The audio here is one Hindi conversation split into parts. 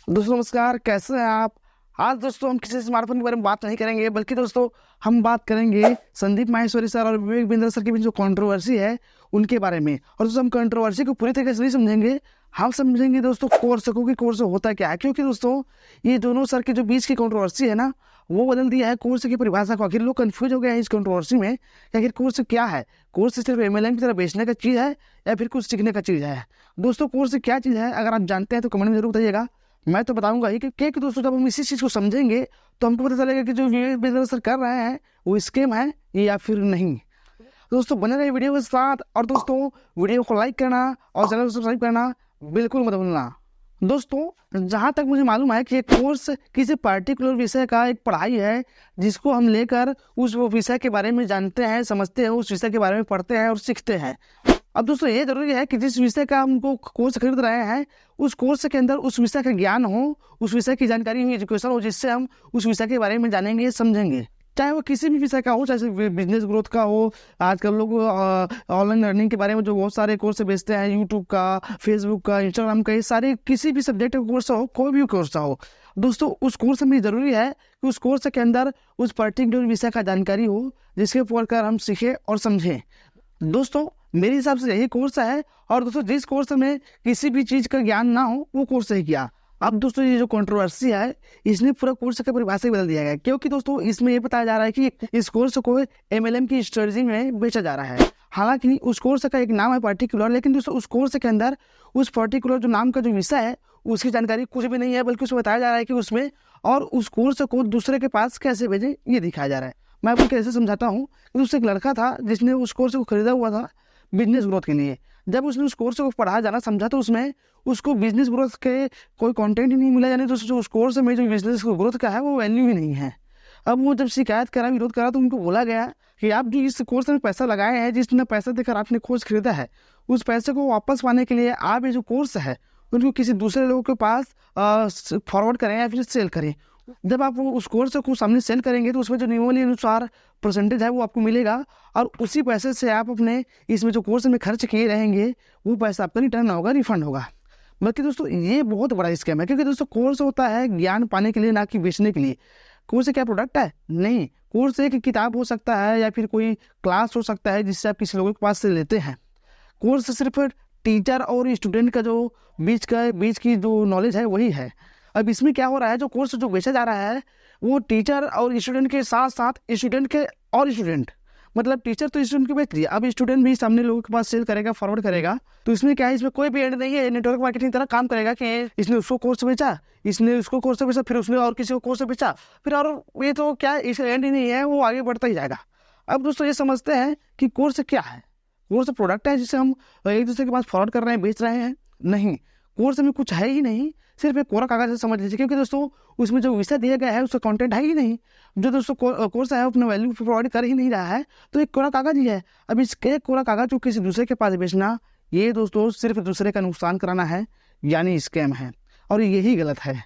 दोस्तों नमस्कार, कैसे हैं आप। आज दोस्तों हम किसी स्मार्टफोन के बारे में बात नहीं करेंगे, बल्कि दोस्तों हम बात करेंगे संदीप माहेश्वरी सर और विवेक बिंद्रा सर के बीच जो कंट्रोवर्सी है उनके बारे में। और दोस्तों हम कंट्रोवर्सी को पूरी तरीके से नहीं समझेंगे, हम समझेंगे दोस्तों कोर्स को कि कोर्स होता क्या है। क्योंकि दोस्तों ये दोनों सर के जो बीच की कंट्रोवर्सी है ना, वो बदल दिया है कोर्स की परिभाषा को। आखिर लोग कंफ्यूज हो गए हैं इस कंट्रोवर्सी में कि आखिर कोर्स क्या है। कोर्स सिर्फ एमएलएम की तरह बेचने का चीज़ है या फिर कुछ सीखने का चीज़ है। दोस्तों कोर्स क्या चीज़ है, अगर आप जानते हैं तो कमेंट में जरूर बताइएगा। मैं तो बताऊंगा ही कि दोस्तों जब हम इसी चीज़ को समझेंगे तो हमको पता चलेगा कि जो विवेक बिंद्रा सर कर रहे हैं वो स्कैम है या फिर नहीं। दोस्तों बने रहे वीडियो के साथ, और दोस्तों वीडियो को लाइक करना और चैनल को सब्सक्राइब करना बिल्कुल मत भूलना। दोस्तों जहाँ तक मुझे मालूम है कि एक कोर्स किसी पर्टिकुलर विषय का एक पढ़ाई है जिसको हम लेकर उस विषय के बारे में जानते हैं, समझते हैं, उस विषय के बारे में पढ़ते हैं और सीखते हैं। अब दोस्तों ये जरूरी है कि जिस विषय का हमको कोर्स खरीद रहे हैं उस कोर्स के अंदर उस विषय का ज्ञान हो, उस विषय की जानकारी हो, एजुकेशन हो, जिससे हम उस विषय के बारे में जानेंगे, समझेंगे। चाहे वो किसी भी विषय का हो, चाहे बिजनेस ग्रोथ का हो। आजकल लोग ऑनलाइन लर्निंग के बारे में जो बहुत सारे कोर्स बेचते हैं, यूट्यूब का, फेसबुक का, इंस्टाग्राम का, ये सारे किसी भी सब्जेक्ट का कोर्स हो, कोई भी कोर्स हो, दोस्तों उस कोर्स में जरूरी है कि उस कोर्स के अंदर उस पर्टिकुलर विषय का जानकारी हो जिसके पढ़कर हम सीखें और समझें। दोस्तों मेरे हिसाब से यही कोर्स है। और दोस्तों जिस कोर्स में किसी भी चीज़ का ज्ञान ना हो वो कोर्स है क्या। अब दोस्तों ये जो कंट्रोवर्सी है इसने पूरा कोर्स का परिभाषा ही बदल दिया गया, क्योंकि दोस्तों इसमें ये बताया जा रहा है कि इस कोर्स को एमएलएम की स्ट्रेटजी में बेचा जा रहा है। हालांकि उस कोर्स का एक नाम है पर्टिकुलर, लेकिन दोस्तों उस कोर्स के अंदर उस पर्टिकुलर जो नाम का जो विषय है उसकी जानकारी कुछ भी नहीं है, बल्कि उसमें बताया जा रहा है कि उसमें और उस कोर्स को दूसरे के पास कैसे भेजें ये दिखाया जा रहा है। मैं आपको कैसे समझाता हूँ। उससे एक लड़का था जिसने उस कोर्स को खरीदा हुआ था बिजनेस ग्रोथ के लिए। जब उसने उस कोर्स को पढ़ा जाना समझा तो उसमें उसको बिजनेस ग्रोथ के कोई कंटेंट ही नहीं मिला, यानी तो जो उस कोर्स में जो बिजनेस ग्रोथ का है वो वैल्यू ही नहीं है। अब वो जब शिकायत करा, विरोध करा, तो उनको बोला गया कि आप जो इस कोर्स में पैसा लगाए हैं, जिसने पैसा देकर आपने कोर्स खरीदा है, उस पैसे को वापस पाने के लिए आप ये जो कोर्स है उनको किसी दूसरे लोगों के पास फॉरवर्ड करें या फिर सेल करें। जब आप उस कोर्स को सामने सेल करेंगे तो उसमें जो नियमावली अनुसार परसेंटेज है वो आपको मिलेगा, और उसी पैसे से आप अपने इसमें जो कोर्स में खर्च किए रहेंगे वो पैसा आपका रिटर्न होगा, रिफंड होगा। बल्कि दोस्तों ये बहुत बड़ा स्कैम है, क्योंकि दोस्तों कोर्स होता है ज्ञान पाने के लिए, ना कि बेचने के लिए। कोर्स क्या प्रोडक्ट है? नहीं, कोर्स एक किताब हो सकता है या फिर कोई क्लास हो सकता है जिससे आप किसी लोगों के पास से लेते हैं। कोर्स सिर्फ टीचर और स्टूडेंट का जो बीच की जो नॉलेज है वही है। अब इसमें क्या हो रहा है, जो कोर्स जो बेचा जा रहा है वो टीचर और स्टूडेंट के साथ साथ स्टूडेंट के और स्टूडेंट, मतलब टीचर तो स्टूडेंट को बेच दिया, अब स्टूडेंट भी सामने लोगों के पास सेल करेगा, फॉरवर्ड करेगा। तो इसमें क्या है, इसमें कोई भी एंड नहीं है। नेटवर्क मार्केटिंग तरह काम करेगा कि इसने उसको कोर्स बेचा, इसने उसको कोर्स बेचा, फिर उसने और किसी को कोर्स बेचा, फिर और ये तो क्या इसे एंड ही नहीं है, वो आगे बढ़ता ही जाएगा। अब दोस्तों ये समझते हैं कि कोर्स क्या है। कोर्स प्रोडक्ट है जिसे हम एक दूसरे के पास फॉरवर्ड कर रहे हैं, बेच रहे हैं? नहीं, कोर्स में कुछ है ही नहीं, सिर्फ एक कोरा कागज से समझ लीजिए। क्योंकि दोस्तों उसमें जो विषय दिया गया है उसका कंटेंट है ही नहीं। जो दोस्तों कोर्स है अपने वैल्यू प्रोवाइड कर ही नहीं रहा है, तो एक कोरा कागज ही है। अब इसके कोरा कागज को किसी दूसरे के पास बेचना, ये दोस्तों सिर्फ दूसरे का नुकसान कराना है, यानी स्कैम है, और यही गलत है।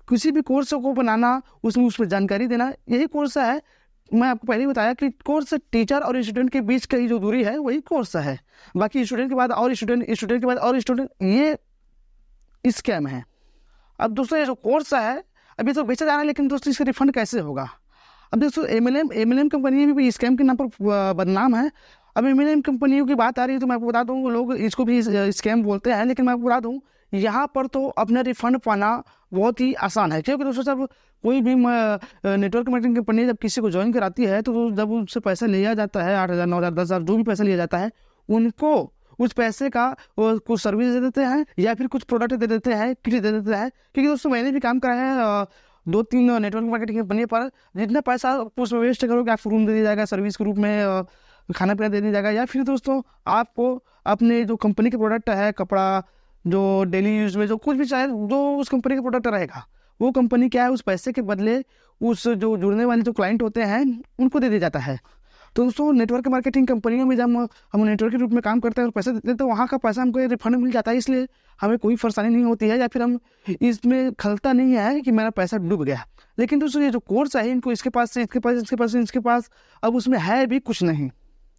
किसी भी कोर्स को बनाना, उसमें जानकारी देना, यही कोर्स है। मैं आपको पहले ही बताया कि कोर्स टीचर और स्टूडेंट के बीच की जो दूरी है वही कोर्स है। बाकी स्टूडेंट के बाद और स्टूडेंट, स्टूडेंट के बाद और स्टूडेंट, ये स्कैम है। अब दोस्तों ये जो कोर्स है अभी तो बेचा जा रहा है, लेकिन दोस्तों इसका रिफंड कैसे होगा? अब दोस्तों एमएलएम कंपनी भी स्कैम के नाम पर बदनाम है। अब एमएलएम कंपनियों की बात आ रही है तो मैं आपको बता दूँ, लोग इसको भी स्कैम बोलते हैं, लेकिन मैं आपको बता दूँ यहाँ पर तो अपना रिफंड पाना बहुत ही आसान है। क्योंकि दोस्तों जब कोई भी नेटवर्क मार्केटिंग कंपनी जब किसी को ज्वाइन कराती है तो जब उनसे पैसा लिया जाता है, 8,000, 9,000, 10,000 जो भी पैसा लिया जाता है, उनको उस पैसे का कुछ सर्विस दे देते हैं या फिर कुछ प्रोडक्ट दे देते हैं, किट दे देते हैं। क्योंकि दोस्तों मैंने भी काम करा है 2-3 नेटवर्क मार्केटिंग कंपनी पर। जितना पैसा उसमें वेस्ट करोगे आपको रूम दे दिया जाएगा, सर्विस के रूप में खाना पीना दे दिया जाएगा, या फिर दोस्तों आपको अपने जो कंपनी के प्रोडक्ट है, कपड़ा, जो डेली यूज में जो कुछ भी चाहे जो उस कंपनी का प्रोडक्ट रहेगा, वो कंपनी क्या है उस पैसे के बदले उस जो जुड़ने वाले जो क्लाइंट होते हैं उनको दे दिया जाता है। तो दोस्तों नेटवर्क मार्केटिंग कंपनियों में जब हम नेटवर्क के रूप में काम करते हैं और पैसे देते हैं तो वहाँ का पैसा हमको रिफंड मिल जाता है, इसलिए हमें कोई परेशानी नहीं होती है, या फिर हम इसमें खलता नहीं है कि मेरा पैसा डूब गया। लेकिन दोस्तों ये जो कोर्स है इनको इसके पास से इसके पास, इसके पास से इसके पास, अब उसमें है भी कुछ नहीं,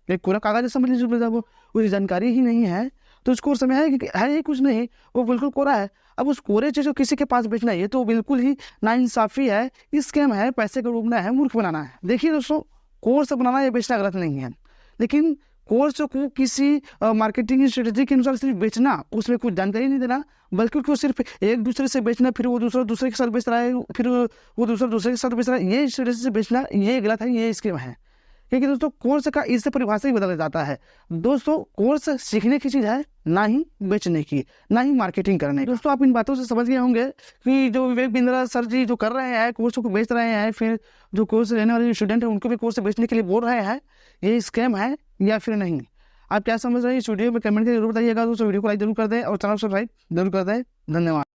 एक कोरा कागज समझ लीजिए, जब उसकी जानकारी ही नहीं है तो उस कोर्स में है ही कुछ नहीं, वो बिल्कुल कोरा है। अब उस कोरे चीज को किसी के पास बेचना, ये तो बिल्कुल ही नाइंसाफी है, स्कैम है, पैसे को डूबना है, मूर्ख बनाना है। देखिए दोस्तों, कोर्स बनाना या बेचना गलत नहीं है, लेकिन कोर्स को किसी मार्केटिंग स्ट्रेटेजी के अनुसार सिर्फ बेचना, उसमें कुछ जानकारी नहीं देना, बल्कि उसको सिर्फ एक दूसरे से बेचना, फिर वो दूसरे के साथ बेच रहा है, फिर वो दूसरे के साथ बेच रहा है, ये स्ट्रेटेजी से बेचना ये गलत है, ये स्कीम है। क्योंकि दोस्तों कोर्स का इससे परिभाषा ही बदल जाता है। दोस्तों कोर्स सीखने की चीज़ है, ना ही बेचने की, ना ही मार्केटिंग करने की। दोस्तों आप इन बातों से समझ गए होंगे कि जो विवेक बिंद्रा सर जी जो कर रहे हैं, कोर्स को बेच रहे हैं, फिर जो कोर्स लेने वाले स्टूडेंट हैं उनको भी कोर्स बेचने के लिए बोल रहे हैं, ये स्कैम है या फिर नहीं। आप क्या समझ रहे हैं इस वीडियो में कमेंट करके जरूर बताइएगा। दोस्तों वीडियो को लाइक जरूर कर दें और चैनल सब्सक्राइब जरूर कर दें। धन्यवाद।